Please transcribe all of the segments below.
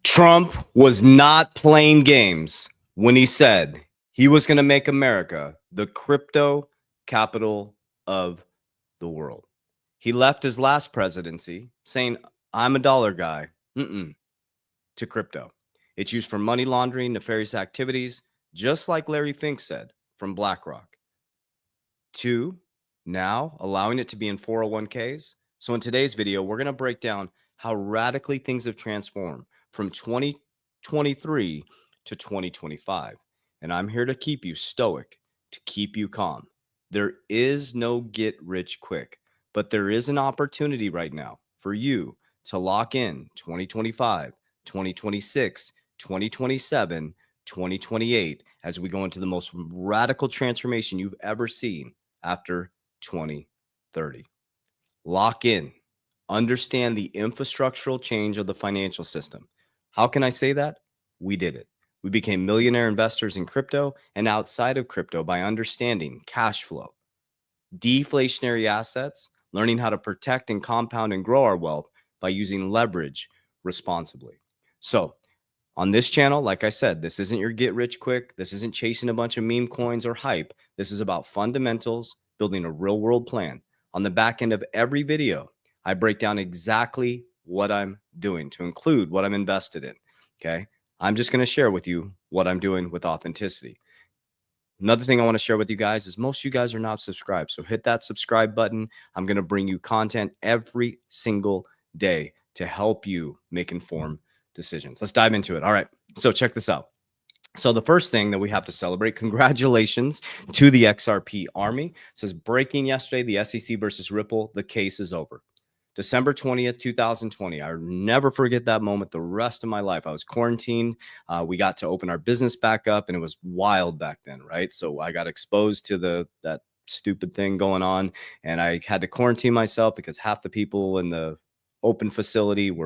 Trump was not playing games when he said he was going to make America the crypto capital of the world. He left his last presidency saying, I'm a dollar guy, to crypto. It's used for money laundering, nefarious activities, just like Larry Fink said from BlackRock. Two, now allowing it to be in 401ks. So in today's video, we're going to break down how radically things have transformed from 2023 to 2025. And I'm here to keep you stoic, to keep you calm. There is no get rich quick, but there is an opportunity right now for you to lock in 2025, 2026, 2027, 2028 as we go into the most radical transformation you've ever seen after 2030. Lock in. Understand the infrastructural change of the financial system. How can I say that? We did it. We became millionaire investors in crypto and outside of crypto by understanding cash flow, deflationary assets, learning how to protect and compound and grow our wealth by using leverage responsibly. So, on this channel, like I said, this isn't your get rich quick. This isn't chasing a bunch of meme coins or hype. This is about fundamentals, building a real world plan. On the back end of every video, I break down exactly what I'm doing to include what I'm invested in. Okay. I'm just going to share with you what I'm doing with authenticity. Another thing I want to share with you guys is most of you guys are not subscribed. So hit that subscribe button. I'm going to bring you content every single day to help you make informed decisions. Let's dive into it. All right. So check this out. So the first thing that we have to celebrate, congratulations to the XRP Army. It says breaking yesterday, the SEC versus Ripple, the case is over. December 20th, 2020. I'll never forget that moment the rest of my life. I was quarantined. We got to open our business back up and it was wild back then, right? So I got exposed to that stupid thing going on and I had to quarantine myself because half the people in the open facility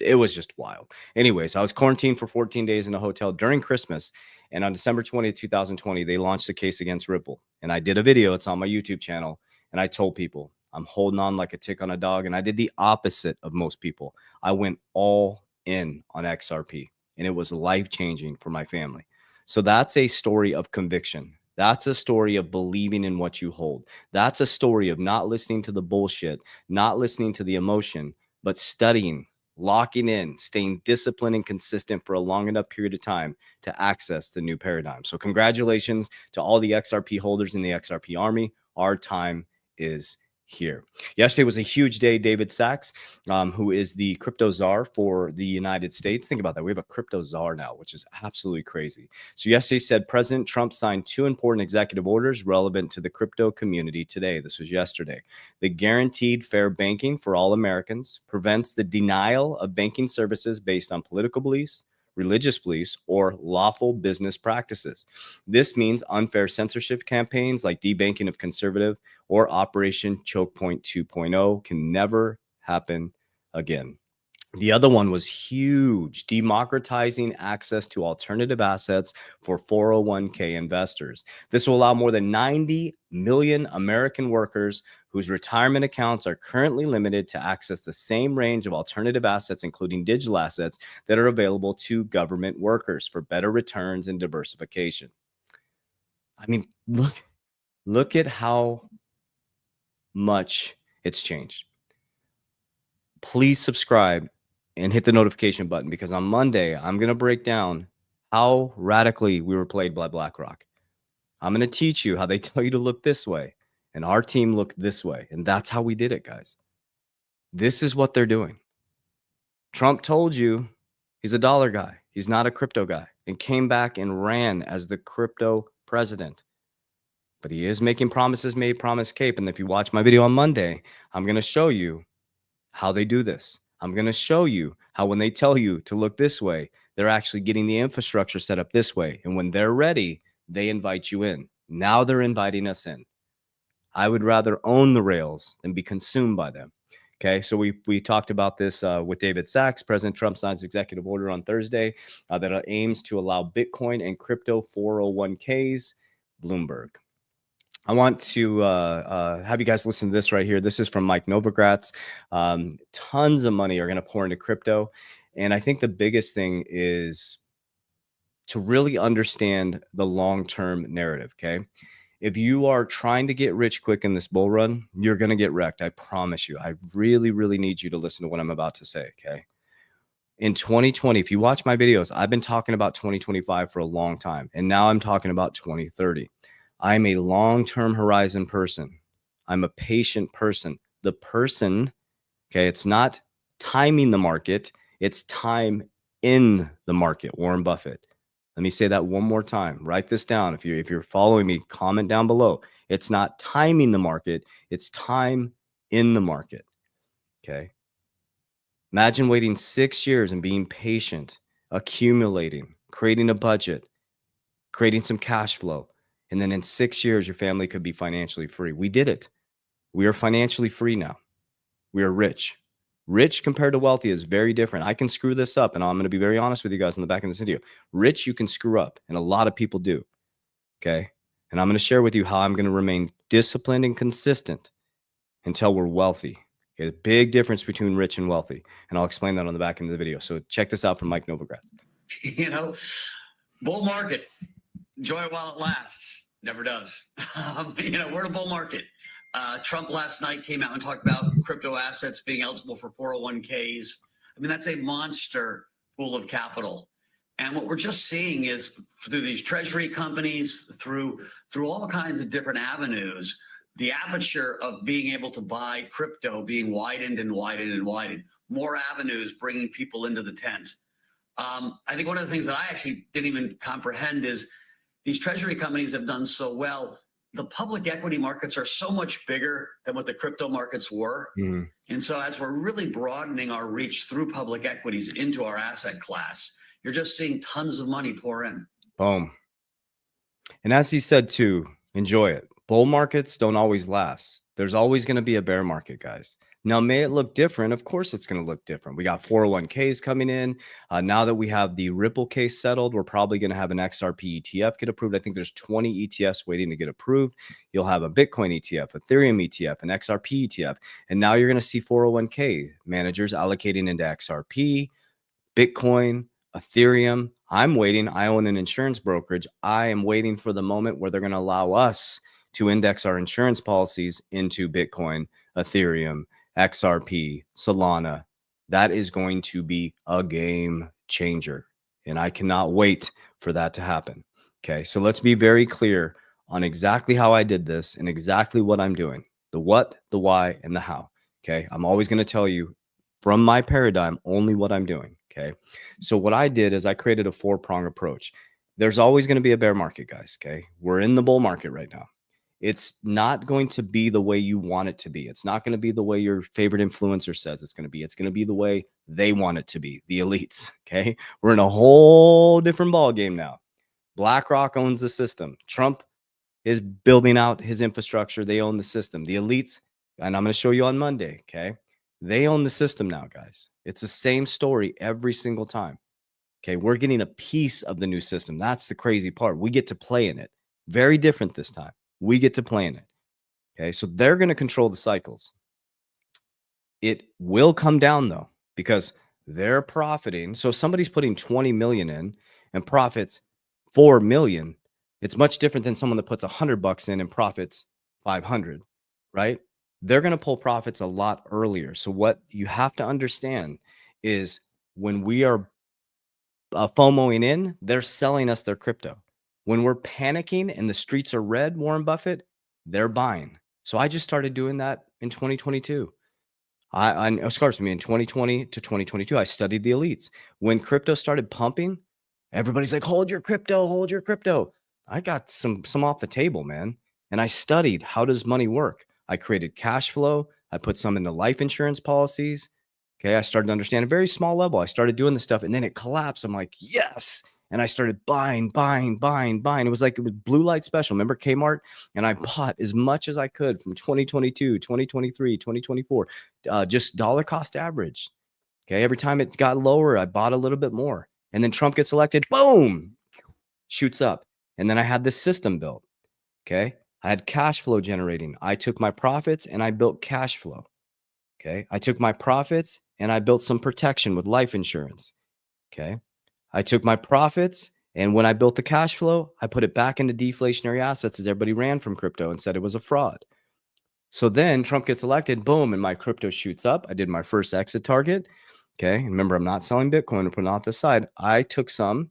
it was just wild. Anyways, I was quarantined for 14 days in a hotel during Christmas. And on December 20th, 2020, they launched the case against Ripple. And I did a video. It's on my YouTube channel. And I told people I'm holding on like a tick on a dog. And I did the opposite of most people. I went all in on XRP and it was life-changing for my family. So that's a story of conviction. That's a story of believing in what you hold. That's a story of not listening to the bullshit, not listening to the emotion, but studying, locking in, staying disciplined and consistent for a long enough period of time to access the new paradigm. So congratulations to all the XRP holders in the XRP Army. Our time is here. Yesterday was a huge day. David Sachs, who is the crypto czar for the United States. Think about that. We have a crypto czar now, which is absolutely crazy. So yesterday said President Trump signed 2 important executive orders relevant to the crypto community today. This was yesterday. The guaranteed fair banking for all Americans prevents the denial of banking services based on political beliefs, religious beliefs, or lawful business practices. This means unfair censorship campaigns like debanking of conservative or Operation Choke Point 2.0 can never happen again. The other one was huge, democratizing access to alternative assets for 401k investors. This will allow more than 90 million American workers whose retirement accounts are currently limited to access the same range of alternative assets, including digital assets, that are available to government workers for better returns and diversification. I mean, look at how much it's changed. Please subscribe and hit the notification button because on Monday, I'm going to break down how radically we were played by BlackRock. I'm going to teach you how they tell you to look this way and our team looked this way. And that's how we did it, guys. This is what they're doing. Trump told you he's a dollar guy. He's not a crypto guy and came back and ran as the crypto president. But he is making promises made, promise kept. And if you watch my video on Monday, I'm going to show you how they do this. I'm going to show you how when they tell you to look this way, they're actually getting the infrastructure set up this way. And when they're ready, they invite you in. Now they're inviting us in. I would rather own the rails than be consumed by them. Okay, so we talked about this with David Sachs. President Trump signs executive order on Thursday that aims to allow Bitcoin and crypto 401ks. Bloomberg. I want to have you guys listen to this right here. This is from Mike Novogratz. Tons of money are going to pour into crypto. And I think the biggest thing is to really understand the long-term narrative. Okay. If you are trying to get rich quick in this bull run, you're going to get wrecked. I promise you. I really, really need you to listen to what I'm about to say. Okay. In 2020, if you watch my videos, I've been talking about 2025 for a long time. And now I'm talking about 2030. I'm a long-term horizon person. I'm a patient person. The person, okay, it's not timing the market, it's time in the market. Warren Buffett. Let me say that one more time. Write this down. If you're following me, comment down below. It's not timing the market, it's time in the market. Okay. Imagine waiting 6 years and being patient, accumulating, creating a budget, creating some cash flow. And then in 6 years, your family could be financially free. We did it. We are financially free now. We are rich. Rich compared to wealthy is very different. I can screw this up, and I'm going to be very honest with you guys in the back of this video. Rich, you can screw up, and a lot of people do. Okay. And I'm going to share with you how I'm going to remain disciplined and consistent until we're wealthy. Okay, the big difference between rich and wealthy. And I'll explain that on the back end of the video. So check this out from Mike Novogratz. You know, bull market, enjoy it while it lasts. Never does. We're in a bull market. Trump last night came out and talked about crypto assets being eligible for 401ks. I mean, that's a monster pool of capital. And what we're just seeing is through these treasury companies, through all kinds of different avenues, the aperture of being able to buy crypto being widened and widened and widened. More avenues bringing people into the tent. I think one of the things that I actually didn't even comprehend is these treasury companies have done so well. The public equity markets are so much bigger than what the crypto markets were. Mm-hmm. And so as we're really broadening our reach through public equities into our asset class, you're just seeing tons of money pour in. Boom. And as he said too, enjoy it. Bull markets don't always last. There's always going to be a bear market, guys. Now, may it look different? Of course, it's going to look different. We got 401ks coming in. Now that we have the Ripple case settled, we're probably going to have an XRP ETF get approved. I think there's 20 ETFs waiting to get approved. You'll have a Bitcoin ETF, Ethereum ETF, an XRP ETF. And now you're going to see 401k managers allocating into XRP, Bitcoin, Ethereum. I'm waiting. I own an insurance brokerage. I am waiting for the moment where they're going to allow us to index our insurance policies into Bitcoin, Ethereum, XRP, Solana. That is going to be a game changer. And I cannot wait for that to happen. Okay, so let's be very clear on exactly how I did this and exactly what I'm doing. The what, the why, and the how. Okay, I'm always going to tell you from my paradigm only what I'm doing. Okay, so what I did is I created a 4-prong approach. There's always going to be a bear market, guys. Okay, we're in the bull market right now. It's not going to be the way you want it to be. It's not going to be the way your favorite influencer says it's going to be. It's going to be the way they want it to be, the elites. Okay, we're in a whole different ball game now. BlackRock owns the system. Trump is building out his infrastructure. They own the system. The elites, and I'm going to show you on Monday. Okay, they own the system now, guys. It's the same story every single time. Okay, we're getting a piece of the new system. That's the crazy part. We get to play in it. Very different this time. We get to play in it. Okay, so they're going to control the cycles. It will come down though, because they're profiting. So if somebody's putting 20 million in and profits 4 million, it's much different than someone that puts $100 in and profits 500, right? They're going to pull profits a lot earlier. So what you have to understand is when we are FOMOing in, they're selling us their crypto. When we're panicking and the streets are red, Warren Buffett, they're buying. So I just started doing that in 2022. In 2020 to 2022, I studied the elites. When crypto started pumping, everybody's like, hold your crypto, hold your crypto. I got some off the table, man. And I studied, how does money work? I created cash flow. I put some into life insurance policies. Okay, I started to understand a very small level. I started doing this stuff and then it collapsed. I'm like, yes. And I started buying. It was like it was blue light special. Remember Kmart? And I bought as much as I could from 2022, 2023, 2024, just dollar cost average. Okay, every time it got lower, I bought a little bit more. And then Trump gets elected, boom, shoots up. And then I had this system built. Okay, I had cash flow generating. I took my profits and I built cash flow. Okay, I took my profits and I built some protection with life insurance. Okay. I took my profits, and when I built the cash flow, I put it back into deflationary assets as everybody ran from crypto and said it was a fraud. So then Trump gets elected, boom, and my crypto shoots up. I did my first exit target. Okay. Remember, I'm not selling Bitcoin or putting it off the side. I took some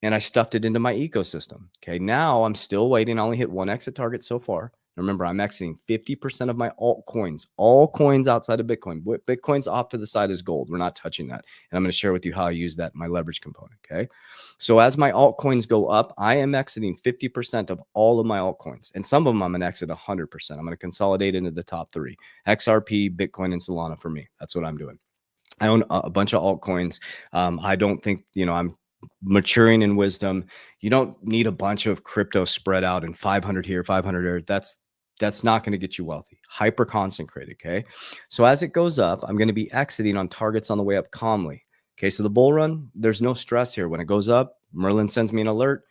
and I stuffed it into my ecosystem. Okay. Now I'm still waiting. I only hit one exit target so far. Remember, I'm exiting 50% of my altcoins, all coins outside of Bitcoin. Bitcoin's off to the side is gold. We're not touching that. And I'm going to share with you how I use that in my leverage component. Okay. So as my altcoins go up, I am exiting 50% of all of my altcoins. And some of them I'm going to exit 100%. I'm going to consolidate into the top three: XRP, Bitcoin, and Solana for me. That's what I'm doing. I own a bunch of altcoins. I don't think, I'm maturing in wisdom. You don't need a bunch of crypto spread out and 500 here, 500 there. That's not going to get you wealthy. Hyper concentrated. Okay. So as it goes up, I'm going to be exiting on targets on the way up calmly. Okay. So the bull run, there's no stress here. When it goes up, Merlin sends me an alert.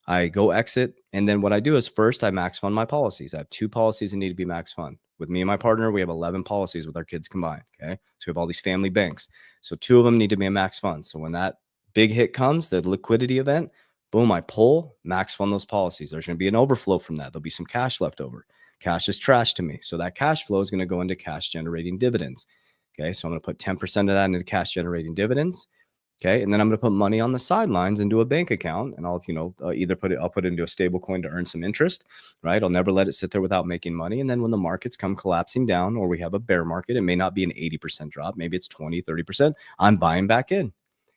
I go exit. And then what I do is first I max fund my policies. I have 2 policies that need to be max fund. With me and my partner, we have 11 policies with our kids combined. Okay. So we have all these family banks. So 2 of them need to be a max fund. So when that big hit comes, the liquidity event, boom, I pull, max fund those policies. There's going to be an overflow from that. There'll be some cash left over. Cash is trash to me. So that cash flow is going to go into cash generating dividends. Okay. So I'm going to put 10% of that into cash generating dividends. Okay. And then I'm going to put money on the sidelines into a bank account, and I'll, I'll put it into a stable coin to earn some interest, right? I'll never let it sit there without making money. And then when the markets come collapsing down, or we have a bear market, it may not be an 80% drop. Maybe it's 20, 30%. I'm buying back in.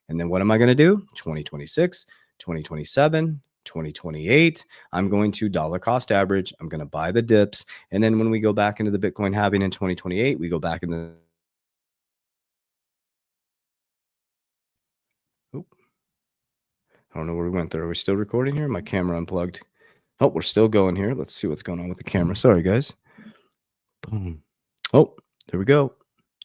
And then what am I going to do? 2026, 2027, 2028, I'm going to dollar cost average. I'm going to buy the dips. And then when we go back into the Bitcoin halving in 2028, we go back in the, I don't know where we went there. Are we still recording here? My camera unplugged. Oh, we're still going here. Let's see what's going on with the camera. Sorry, guys. Boom. Oh, there we go.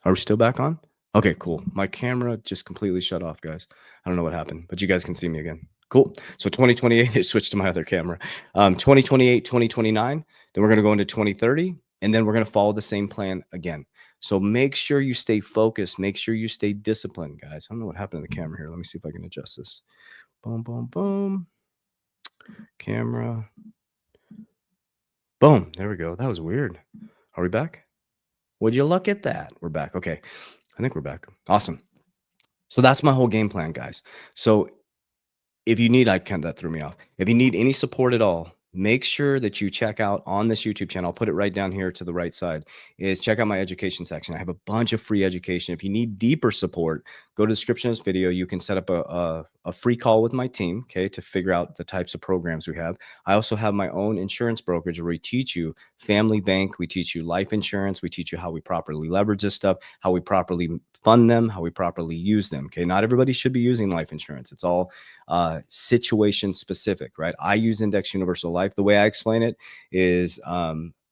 Are we still back on? Okay, cool. My camera just completely shut off, guys. I don't know what happened, but you guys can see me again. Cool. So 2028, it switched to my other camera. 2028, 2029, then we're going to go into 2030, and then we're going to follow the same plan again. So make sure you stay focused. Make sure you stay disciplined, guys. I don't know what happened to the camera here. Let me see if I can adjust this. Boom, boom, boom. Camera. Boom. There we go. That was weird. Are we back? Would you look at that? We're back. Okay. I think we're back. Awesome. So that's my whole game plan, guys. So if you need, that threw me off. If you need any support at all, make sure that you check out on this YouTube channel. I'll put it right down here to the right side, is check out my education section. I have a bunch of free education. If you need deeper support, go to the description of this video. You can set up a free call with my team, okay, to figure out the types of programs we have. I also have my own insurance brokerage where we teach you family bank. We teach you life insurance. We teach you how we properly leverage this stuff, how we properly fund them, how we properly use them. Okay. Not everybody should be using life insurance. It's all situation specific, right? I use Index Universal Life. The way I explain it is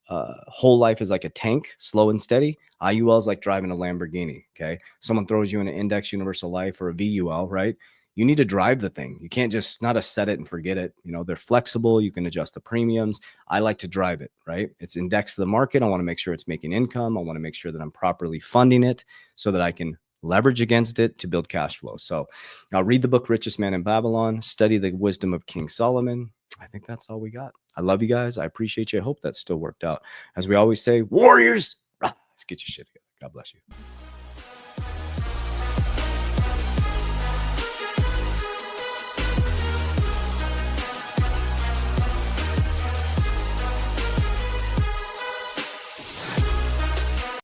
whole life is like a tank, slow and steady. IUL is like driving a Lamborghini. Okay. Someone throws you in an Index Universal Life or a VUL, right? You need to drive the thing. You can't just not a set it and forget it. They're flexible. You can adjust the premiums. I like to drive it, right? It's indexed to the market. I want to make sure it's making income. I want to make sure that I'm properly funding it so that I can leverage against it to build cash flow. So I'll read the book, Richest Man in Babylon, study the wisdom of King Solomon. I think that's all we got. I love you guys. I appreciate you. I hope that still worked out. As we always say, warriors, let's get your shit together. God bless you.